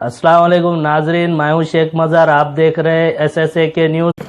अस्सलाम वालेकुम नाजरीन, मैं हूं शेख मज़हर। आप देख रहे हैं SSA के न्यूज़।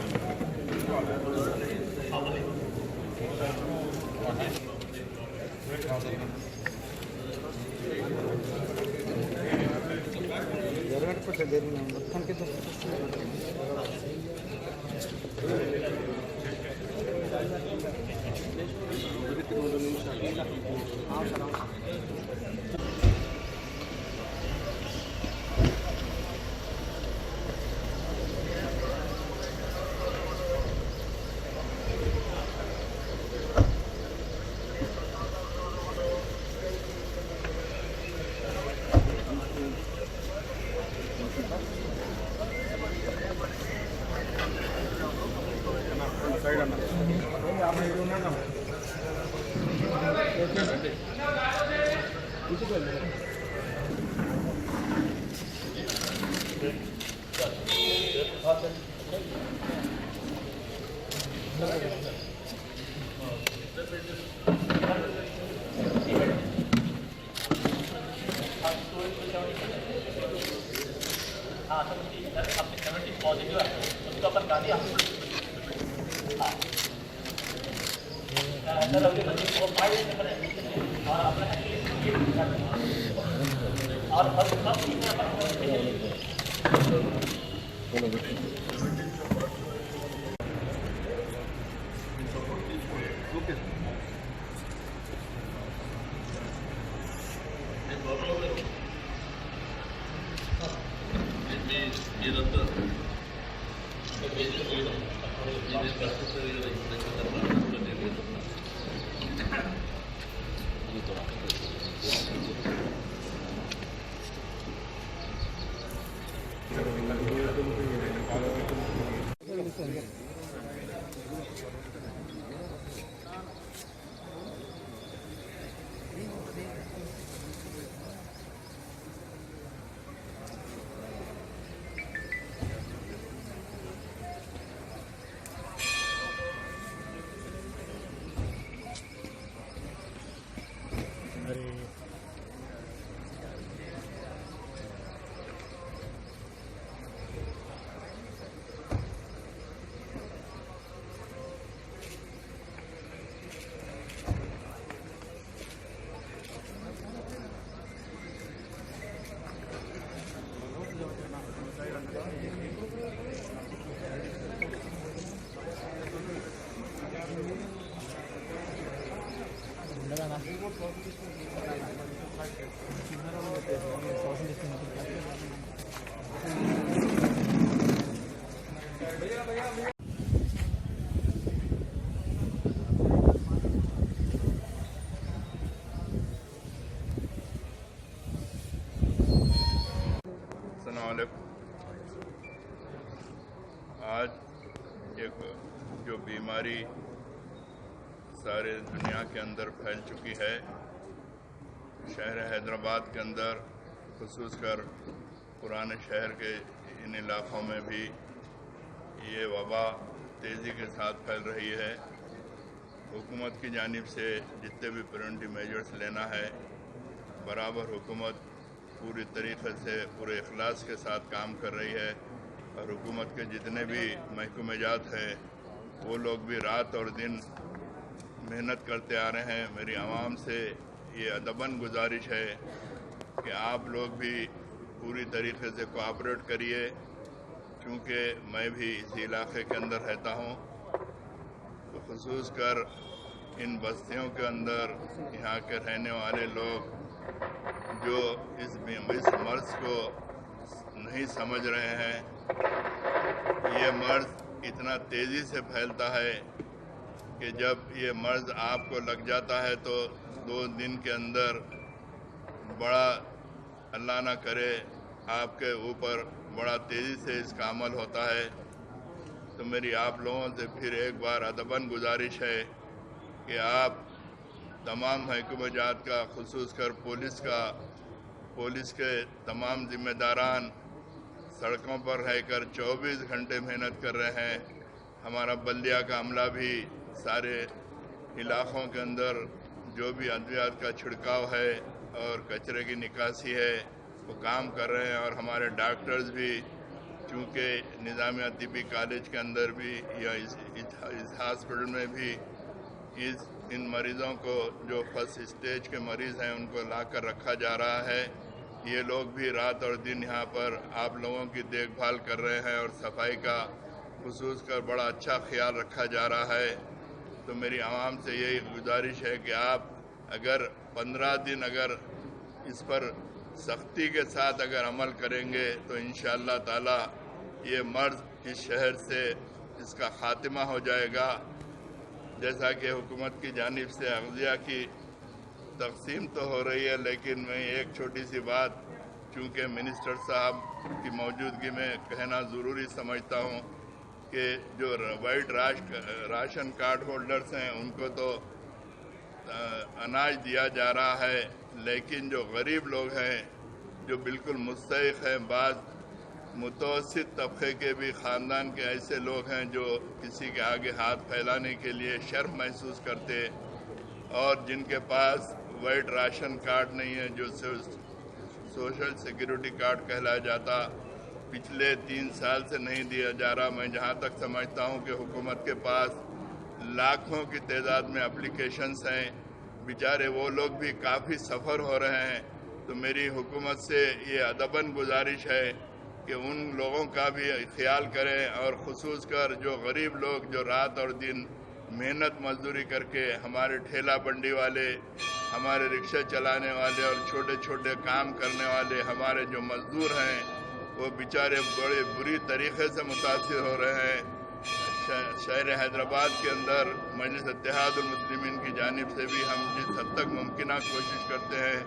आज एक जो बीमारी सारे दुनिया के अंदर फैल चुकी है, शहर हैदराबाद के अंदर ख़ुसूसकर पुराने शहर के इन इलाक़ों में भी ये वबा तेज़ी के साथ फैल रही है। हुकूमत की जानिब से जितने भी प्रिवेंटिव मेजर्स लेना है, बराबर हुकूमत पूरी तरीक़े से पूरे इखलास के साथ काम कर रही है और हुकूमत के जितने भी महकूमेजात हैं वो लोग भी रात और दिन मेहनत करते आ रहे हैं। मेरी आवाम से ये अदबन गुजारिश है कि आप लोग भी पूरी तरीक़े से कोऑपरेट करिए, क्योंकि मैं भी इसी इलाक़े के अंदर रहता हूँ। तो ख़ुसूस कर इन बस्तियों के अंदर यहाँ के रहने वाले लोग जो इस मर्ज़ को नहीं समझ रहे हैं, ये मर्ज़ इतना तेज़ी से फैलता है कि जब ये मर्ज़ आपको लग जाता है तो 2 दिन के अंदर बड़ा, अल्लाह ना करे, आपके ऊपर बड़ा तेज़ी से इसका अमल होता है। तो मेरी आप लोगों से फिर एक बार अदबन गुजारिश है कि आप तमाम महकूमेजात का, ख़ुसूस कर पुलिस के तमाम ज़िम्मेदारान सड़कों पर रहकर 24 घंटे मेहनत कर रहे हैं। हमारा बल्दिया का अमला भी सारे इलाक़ों के अंदर जो भी अद्वियात का छिड़काव है और कचरे की निकासी है, वो काम कर रहे हैं और हमारे डॉक्टर्स भी, चूँकि निज़ामिया तिब्बी कॉलेज के अंदर भी या इस हॉस्पिटल में भी इन मरीज़ों को जो फर्स्ट स्टेज के मरीज़ हैं उनको ला कर रखा जा रहा है। ये लोग भी रात और दिन यहाँ पर आप लोगों की देखभाल कर रहे हैं और सफाई का खुसूस कर बड़ा अच्छा ख्याल रखा जा रहा है। तो मेरी आवाम से यही गुजारिश है कि आप अगर 15 दिन अगर इस पर सख्ती के साथ अगर अमल करेंगे तो इंशाअल्लाह ताला ये मर्ज इस शहर से इसका खात्मा हो जाएगा। जैसा कि हुकूमत की जानिब से अग़ज़िया की तकसीम तो हो रही है, लेकिन मैं एक छोटी सी बात चूँकि मिनिस्टर साहब की मौजूदगी में कहना ज़रूरी समझता हूँ कि जो वाइट राशन कार्ड होल्डर्स हैं उनको तो अनाज दिया जा रहा है, लेकिन जो गरीब लोग हैं जो बिल्कुल मुस्तहिक़ हैं, बाज़ मुतवस्सित तबके के भी ख़ानदान के ऐसे लोग हैं जो किसी के आगे हाथ फैलाने के लिए शर्म महसूस करते और जिनके पास वाइट राशन कार्ड नहीं है जो सोशल सिक्योरिटी कार्ड कहलाया जाता, पिछले 3 साल से नहीं दिया जा रहा। मैं जहां तक समझता हूं कि हुकूमत के पास लाखों की तादाद में एप्लीकेशंस हैं, बेचारे वो लोग भी काफ़ी सफ़र हो रहे हैं। तो मेरी हुकूमत से ये अदबन गुजारिश है कि उन लोगों का भी ख्याल करें और ख़ुसूस कर जो गरीब लोग जो रात और दिन मेहनत मजदूरी करके, हमारे ठेला बंडी वाले, हमारे रिक्शा चलाने वाले और छोटे छोटे काम करने वाले हमारे जो मजदूर हैं वो बेचारे बड़े बुरी तरीके से मुतासिर हो रहे हैं। शहर हैदराबाद के अंदर मजलिस इत्तेहादुल मुस्लिमीन की जानिब से भी हम जिस हद तक मुमकिन कोशिश करते हैं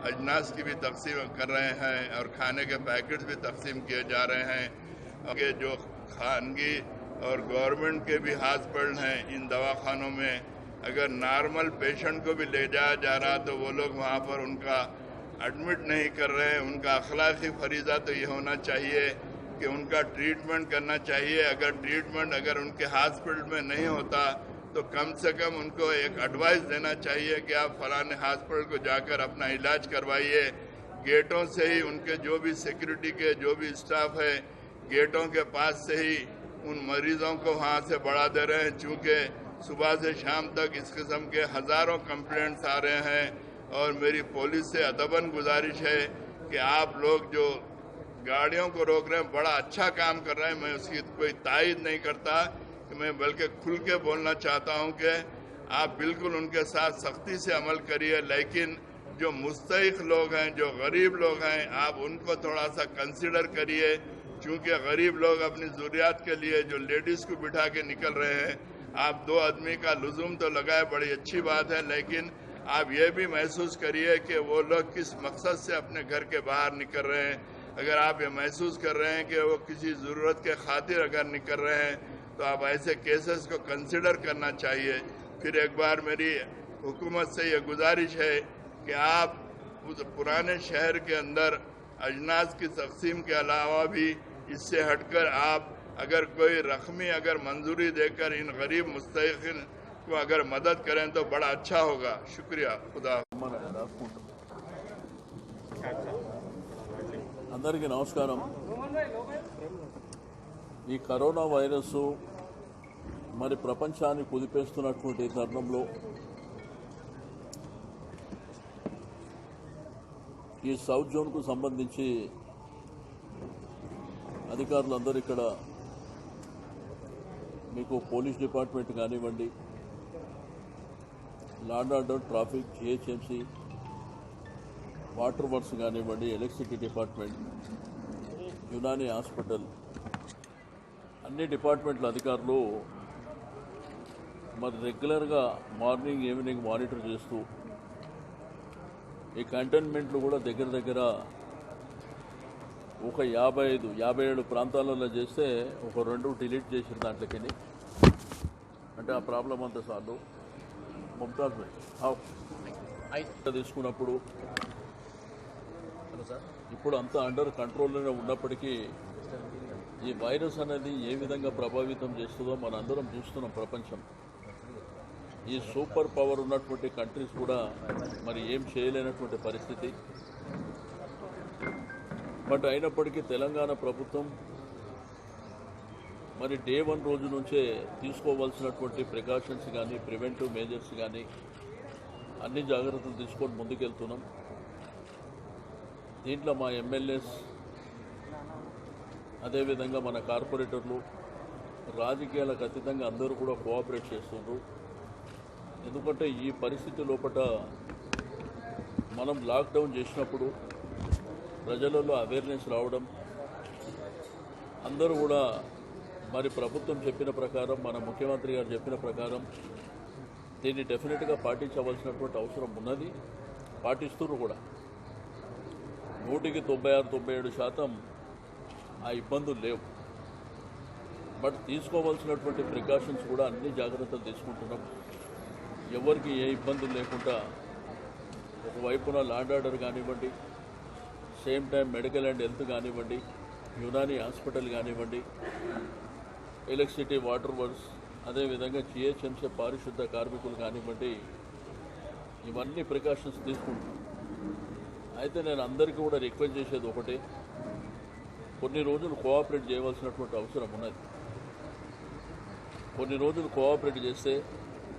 अजनास की भी तकसीम कर रहे हैं और खाने के पैकेट्स भी तकसीम किए जा रहे हैं। कि जो खानगी और गवर्नमेंट के भी हॉस्पिटल हैं, इन दवाखानों में अगर नॉर्मल पेशेंट को भी ले जाया जा रहा तो वो लोग वहाँ पर उनका एडमिट नहीं कर रहे हैं। उनका अखलाकी फरीज़ा तो ये होना चाहिए कि उनका ट्रीटमेंट करना चाहिए। अगर ट्रीटमेंट अगर उनके हॉस्पिटल में नहीं होता तो कम से कम उनको एक एडवाइस देना चाहिए कि आप फलाने हॉस्पिटल को जाकर अपना इलाज करवाइए। गेटों से ही उनके जो भी सिक्योरिटी के जो भी स्टाफ है गेटों के पास से ही उन मरीजों को वहाँ से बढ़ा दे रहे हैं। चूँकि सुबह से शाम तक इस किस्म के हज़ारों कंप्लेंट्स आ रहे हैं और मेरी पुलिस से अदबन गुजारिश है कि आप लोग जो गाड़ियों को रोक रहे हैं बड़ा अच्छा काम कर रहे हैं। मैं उसकी कोई तायद नहीं करता कि मैं बल्कि खुल के बोलना चाहता हूं कि आप बिल्कुल उनके साथ सख्ती से अमल करिए, लेकिन जो मुस्तहिक़ लोग हैं, जो गरीब लोग हैं, आप उनको थोड़ा सा कंसिडर करिए। चूँकि गरीब लोग अपनी ज़रूरियात के लिए जो लेडीज़ को बिठा के निकल रहे हैं, आप 2 आदमी का लुज़ुम तो लगाए, बड़ी अच्छी बात है, लेकिन आप ये भी महसूस करिए कि वो लोग किस मकसद से अपने घर के बाहर निकल रहे हैं। अगर आप ये महसूस कर रहे हैं कि वो किसी ज़रूरत के खातिर अगर निकल रहे हैं तो आप ऐसे केसेस को कंसिडर करना चाहिए। फिर एक बार मेरी हुकूमत से ये गुजारिश है कि आप उस पुराने शहर के अंदर अजनास की तकसीम के अलावा भी इससे हटकर आप अगर कोई रकमी अगर मंजूरी देकर इन गरीब मुस्तहिक़ीन को अगर मदद करें तो बड़ा अच्छा होगा। शुक्रिया। खुदा। అందరికీ నమస్కారం. ఈ కరోనా వైరస్ మరి ప్రపంచాన్ని కుదిపేస్తున్నటువంటి తరుణంలో ఈ సౌత్ జోన్కు సంబంధించి అధికారులందరూ ఇక్కడ మీకు పోలీస్ డిపార్ట్మెంట్ కానివ్వండి, law and order, traffic, GHMC, water works కానివ్వండి, ఎలక్ట్రిసిటీ డిపార్ట్మెంట్, యునాని హాస్పిటల్, అన్ని డిపార్ట్మెంట్ల అధికారులు మరి రెగ్యులర్గా మార్నింగ్ ఈవినింగ్ మానిటర్ చేస్తూ ఈ కంటైన్మెంట్లు కూడా దగ్గర దగ్గర ఒక 55-57 ప్రాంతాలలో చేస్తే ఒక 2 డిలీట్ చేసిన దాంట్లోకి అంటే ఆ ప్రాబ్లం అంతా సార్లు ముంతాజ్ తీసుకున్నప్పుడు ఇప్పుడు అంతా అండర్ కంట్రోల్లోనే ఉన్నప్పటికీ ఈ వైరస్ అనేది ఏ విధంగా ప్రభావితం చేస్తుందో మనందరం చూస్తున్నాం. ప్రపంచం ఈ సూపర్ పవర్ ఉన్నటువంటి కంట్రీస్ కూడా మరి ఏం చేయలేనటువంటి పరిస్థితి. బట్ అయినప్పటికీ తెలంగాణ ప్రభుత్వం మరి డే 1 రోజు నుంచే తీసుకోవాల్సినటువంటి ప్రికాషన్స్ కానీ ప్రివెంటివ్ మేజర్స్ కానీ అన్ని జాగ్రత్తలు తీసుకొని ముందుకెళ్తున్నాం. దీంట్లో మా ఎమ్మెల్యేస్ అదేవిధంగా మన కార్పొరేటర్లు రాజకీయాలకు అతీతంగా అందరూ కూడా కోఆపరేట్ చేస్తున్నారు. ఎందుకంటే ఈ పరిస్థితి లోపల మనం లాక్డౌన్ చేసినప్పుడు ప్రజలలో అవేర్నెస్ రావడం, అందరూ కూడా మరి ప్రభుత్వం చెప్పిన ప్రకారం, మన ముఖ్యమంత్రి గారు చెప్పిన ప్రకారం దీన్ని డెఫినెట్గా పాటించవలసినటువంటి అవసరం ఉన్నది. పాటిస్తున్నారు కూడా. 96-97% ఆ ఇబ్బందులు లేవు. బట్ తీసుకోవాల్సినటువంటి ప్రికాషన్స్ కూడా అన్ని జాగ్రత్తలు తీసుకుంటున్నాం. ఎవరికి ఏ ఇబ్బందులు లేకుండా ఒకవైపున ల్యాండ్ ఆర్డర్ కానివ్వండి, same time medical and health కానివ్వండి, యునాని హాస్పిటల్ కానివ్వండి, ఎలక్ట్రిసిటీ వాటర్ వర్క్స్, అదేవిధంగా జిహెచ్ఎంసీ పారిశుద్ధ కార్మికులు కానివ్వండి, ఇవన్నీ ప్రికాషన్స్ తీసుకుంటున్నాం. అయితే నేను అందరికీ కూడా రిక్వెస్ట్ చేసేది ఒకటే, కొన్ని రోజులు కోఆపరేట్ చేయవలసినటువంటి అవసరం ఉన్నది. కొన్ని రోజులు కోఆపరేట్ చేస్తే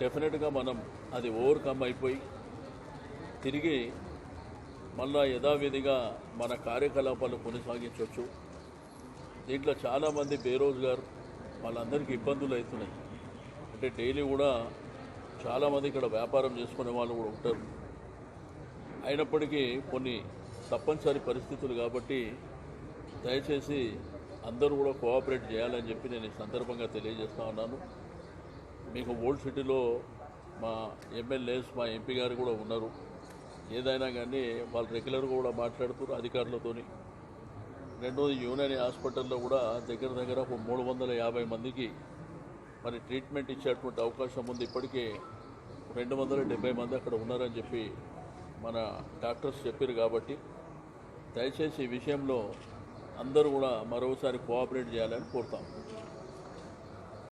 డెఫినెట్గా మనం అది ఓవర్కమ్ అయిపోయి తిరిగి మళ్ళా యథావిధిగా మన కార్యకలాపాలు కొనసాగించవచ్చు. దీంట్లో చాలామంది బేరోజ్గార్, వాళ్ళందరికీ ఇబ్బందులు అవుతున్నాయి. అంటే డైలీ కూడా చాలామంది ఇక్కడ వ్యాపారం చేసుకునే వాళ్ళు కూడా ఉంటారు. అయినప్పటికీ కొన్ని తప్పనిసరి పరిస్థితులు కాబట్టి దయచేసి అందరూ కూడా కోఆపరేట్ చేయాలని చెప్పి నేను ఈ సందర్భంగా తెలియజేస్తా ఉన్నాను. మీకు ఓల్డ్ సిటీలో మా ఎమ్మెల్యేస్, మా ఎంపీ గారు కూడా ఉన్నారు. ఏదైనా కానీ వాళ్ళు రెగ్యులర్గా కూడా మాట్లాడుతున్నారు అధికారులతోని. రెండోది యునాని హాస్పిటల్లో కూడా దగ్గర దగ్గర 350 మందికి మరి ట్రీట్మెంట్ ఇచ్చేటువంటి అవకాశం ఉంది. ఇప్పటికే 270 మంది అక్కడ ఉన్నారని చెప్పి మన డాక్టర్స్ చెప్పారు. కాబట్టి దయచేసి ఈ విషయంలో అందరూ కూడా మరోసారి కోఆపరేట్ చేయాలని కోరుతాం.